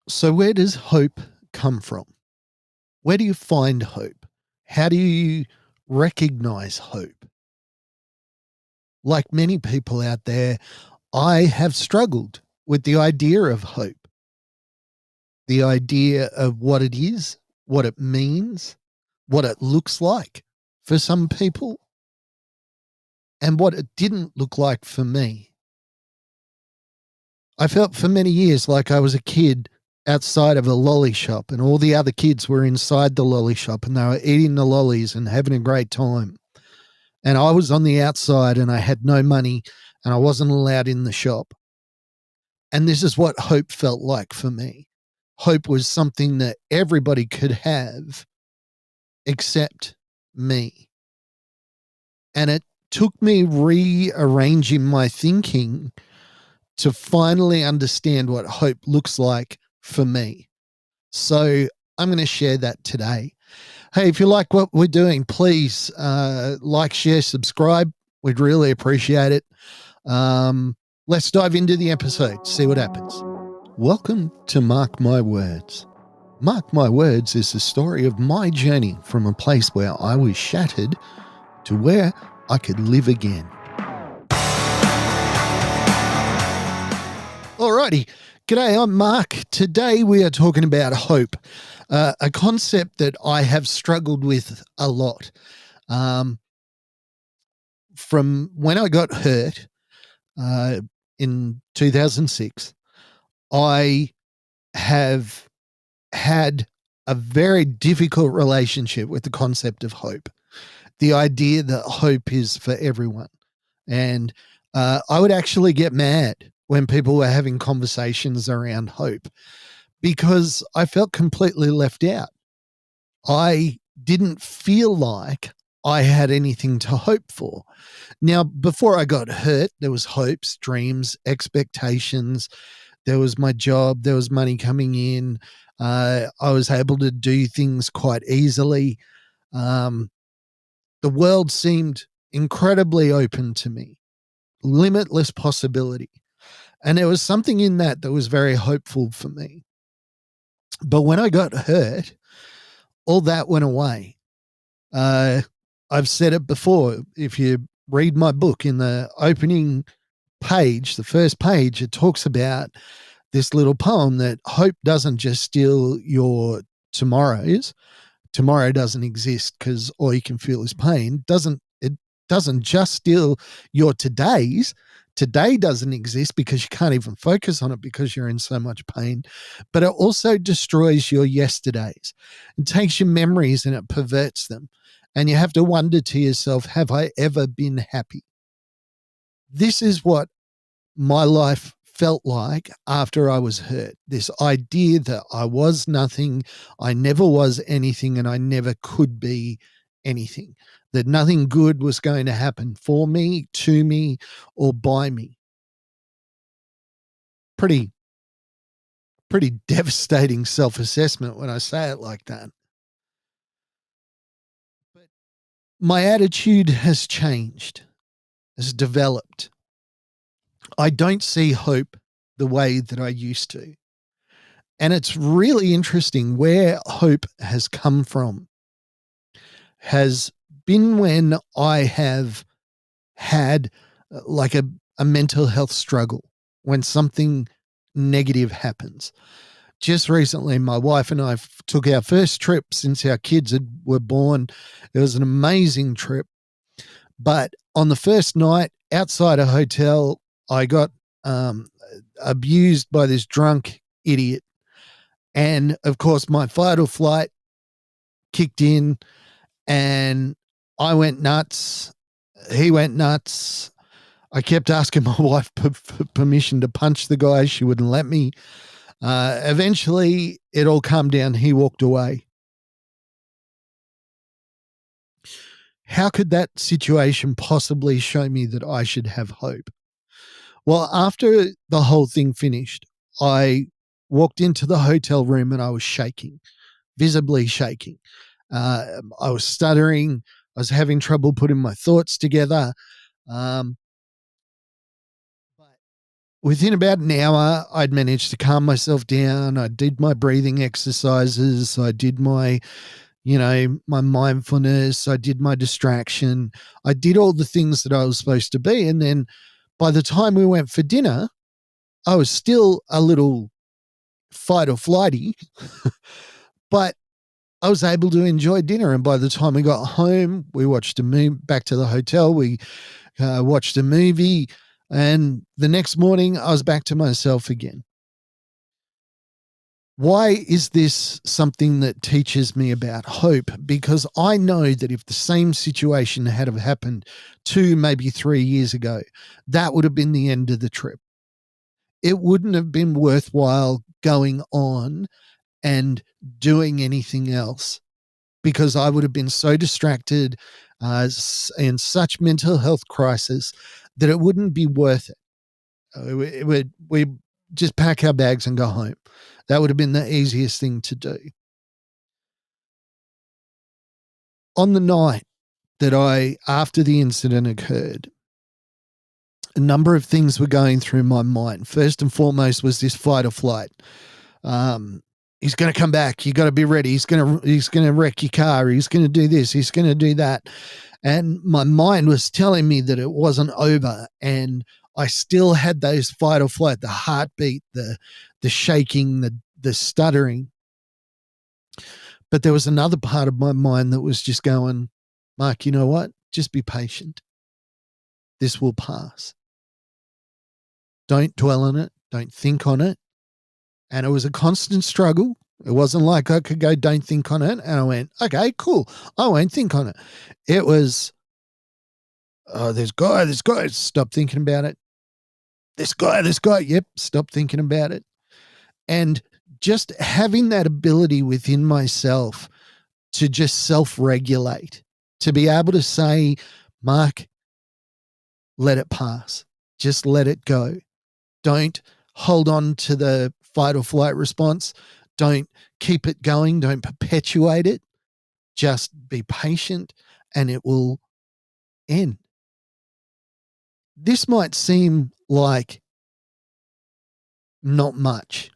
So, where does hope come from? Where do you find hope? How do you recognize hope? Like many people out there, I have struggled with the idea of hope, the idea of what it is, what it means, what it looks like for some people, and what it didn't look like for me. I felt for many years like I was a kid outside of a lolly shop and all the other kids were inside the lolly shop and they were eating the lollies and having a great time. And I was on the outside and I had no money and I wasn't allowed in the shop. And this is what hope felt like for me. Hope was something that everybody could have except me. And it took me rearranging my thinking to finally understand what hope looks like for me. So I'm going to share that today. Hey, if you like what we're doing, please like, share, subscribe. We'd really appreciate it. Let's dive into the episode, see what happens. Welcome to Mark My Words. Mark My Words is the story of my journey from a place where I was shattered to where I could live again. Alrighty. G'day, I'm Mark. Today we are talking about hope, a concept that I have struggled with a lot. From when I got hurt in 2006, I have had a very difficult relationship with the concept of hope, the idea that hope is for everyone. And I would actually get mad when people were having conversations around hope because I felt completely left out. I didn't feel like I had anything to hope for. Now, before I got hurt, there was hopes, dreams, expectations. There was my job. There was money coming in. I was able to do things quite easily. The world seemed incredibly open to me, limitless possibility. And there was something in that that was very hopeful for me. But when I got hurt, all that went away. I've said it before. If you read my book, in the opening page, the first page, it talks about this little poem that hope doesn't just steal your tomorrows. Tomorrow doesn't exist because all you can feel is pain. It doesn't just steal your todays. Today doesn't exist because you can't even focus on it because you're in so much pain. But it also destroys your yesterdays. It takes your memories and it perverts them. And you have to wonder to yourself, have I ever been happy? This is what my life felt like after I was hurt. This idea that I was nothing, I never was anything, and I never could be anything, that nothing good was going to happen for me, to me, or by me. Pretty devastating self-assessment when I say it like that. But my attitude has changed, has developed. I don't see hope the way that I used to. And it's really interesting where hope has come from. Has been when I have had like a mental health struggle, when something negative happens. Just recently, my wife and I took our first trip since our kids were born. It was an amazing trip. But on the first night outside a hotel, I got abused by this drunk idiot. And of course, my fight or flight kicked in and I went nuts. He went nuts. I kept asking my wife for permission to punch the guy. She wouldn't let me. Eventually, it all calmed down. He walked away. How could that situation possibly show me that I should have hope? Well, after the whole thing finished, I walked into the hotel room and I was shaking, visibly shaking. I was stuttering. I was having trouble putting my thoughts together. But within about an hour, I'd managed to calm myself down. I did my breathing exercises. I did my, my mindfulness. I did my distraction. I did all the things that I was supposed to be. And then by the time we went for dinner, I was still a little fight or flighty, but I was able to enjoy dinner. And by the time we got home, we watched a movie back to the hotel. We watched a movie. And the next morning, I was back to myself again. Why is this something that teaches me about hope? Because I know that if the same situation had have happened 2, maybe 3 years ago, that would have been the end of the trip. It wouldn't have been worthwhile going on and doing anything else because I would have been so distracted in such mental health crisis that it wouldn't be worth it. We just pack our bags and go home. That would have been the easiest thing to do. On the night that after the incident occurred, a number of things were going through my mind. First and foremost was this fight or flight. He's going to come back. You got to be ready. He's going to wreck your car. He's going to do this. He's going to do that. And my mind was telling me that it wasn't over. And I still had those fight or flight, the heartbeat, the shaking, the stuttering. But there was another part of my mind that was just going, Mark, you know what? Just be patient. This will pass. Don't dwell on it. Don't think on it. And it was a constant struggle. It wasn't like I could go, don't think on it. And I went, okay, cool. I won't think on it. It was, oh, this guy, stop thinking about it. This guy, yep, stop thinking about it. And just having that ability within myself to just self-regulate, to be able to say, Mark, let it pass. Just let it go. Don't hold on to the fight or flight response. Don't keep it going. Don't perpetuate it. Just be patient and it will end. This might seem like not much.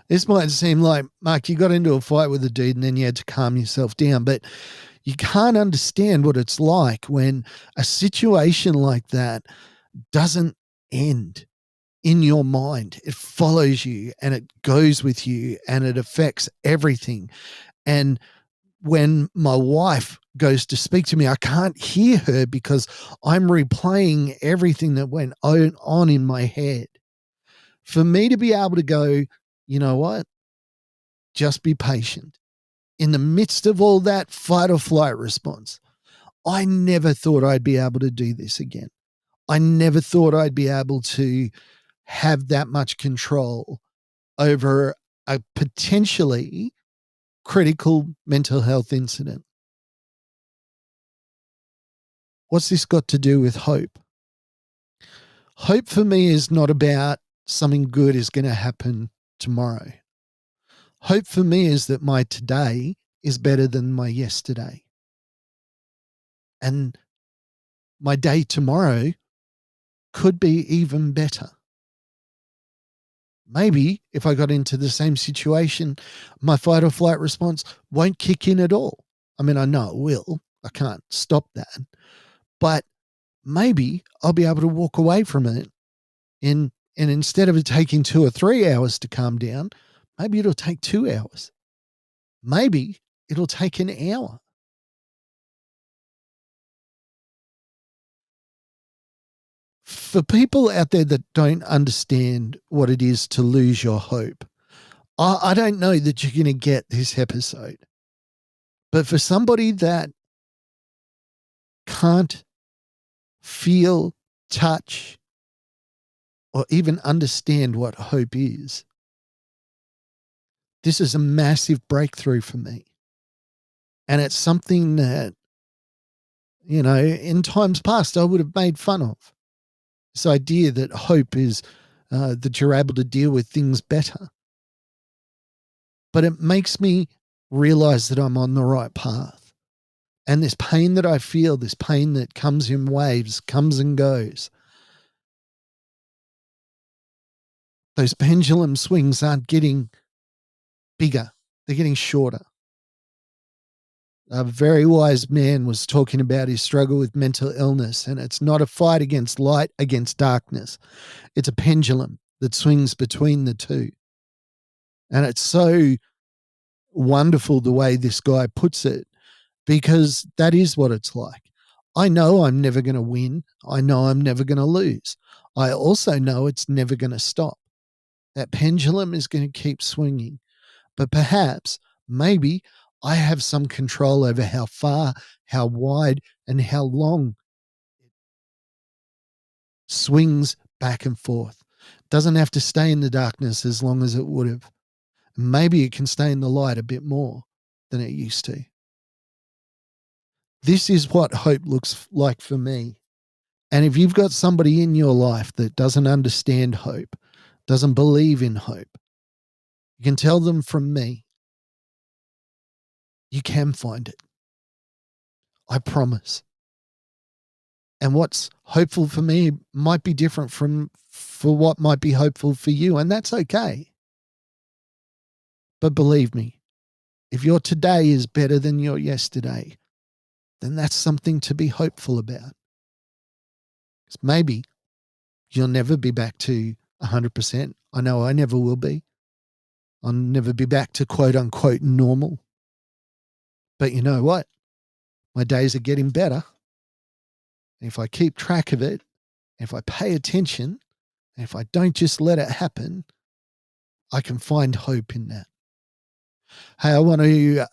This might seem like, Mark, you got into a fight with a dude and then you had to calm yourself down. But you can't understand what it's like when a situation like that doesn't end in your mind. It follows you and it goes with you and it affects everything. And when my wife goes to speak to me, I can't hear her because I'm replaying everything that went on in my head. For me to be able to go, you know what? Just be patient. In the midst of all that fight or flight response, I never thought I'd be able to do this again. I never thought I'd be able to have that much control over a potentially critical mental health incident. What's this got to do with hope? Hope for me is not about something good is going to happen tomorrow. Hope for me is that my today is better than my yesterday. And my day tomorrow could be even better. Maybe if I got into the same situation, my fight or flight response won't kick in at all. I mean, I know it will. I can't stop that. But maybe I'll be able to walk away from it and instead of it taking 2 or 3 hours to calm down, maybe it'll take 2 hours. Maybe it'll take an hour. For people out there that don't understand what it is to lose your hope, I don't know that you're going to get this episode. But for somebody that can't feel, touch, or even understand what hope is, this is a massive breakthrough for me. And it's something that, in times past I would have made fun of. This idea that hope is that you're able to deal with things better. But it makes me realize that I'm on the right path. And this pain that I feel, this pain that comes in waves, comes and goes, Those pendulum swings aren't getting bigger. They're getting shorter. A very wise man was talking about his struggle with mental illness, and it's not a fight against light, against darkness. It's a pendulum that swings between the two. And it's so wonderful the way this guy puts it, because that is what it's like. I know I'm never going to win. I know I'm never going to lose. I also know it's never going to stop. That pendulum is going to keep swinging. But perhaps, maybe, I have some control over how far, how wide, and how long it swings back and forth. Doesn't have to stay in the darkness as long as it would have. Maybe it can stay in the light a bit more than it used to. This is what hope looks like for me. And if you've got somebody in your life that doesn't understand hope, doesn't believe in hope, you can tell them from me, you can find it. I promise. And what's hopeful for me might be different for what might be hopeful for you, and that's okay. But believe me, if your today is better than your yesterday, then that's something to be hopeful about. Because maybe you'll never be back to 100%. I know I never will be. I'll never be back to quote unquote normal. But you know what? My days are getting better. And if I keep track of it, if I pay attention, and if I don't just let it happen, I can find hope in that. Hey, I want to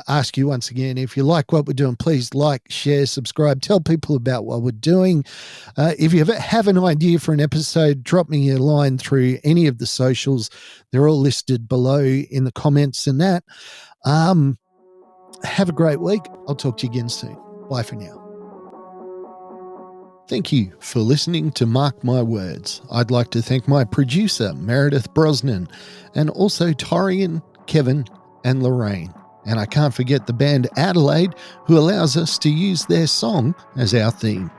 ask you once again, if you like what we're doing, please like, share, subscribe, tell people about what we're doing. If you ever have an idea for an episode, drop me a line through any of the socials. They're all listed below in the comments and that. Have a great week. I'll talk to you again soon. Bye for now. Thank you for listening to Mark My Words. I'd like to thank my producer, Meredith Brosnan, and also Torian, Kevin, and Lorraine. And I can't forget the band Adelaide, who allows us to use their song as our theme.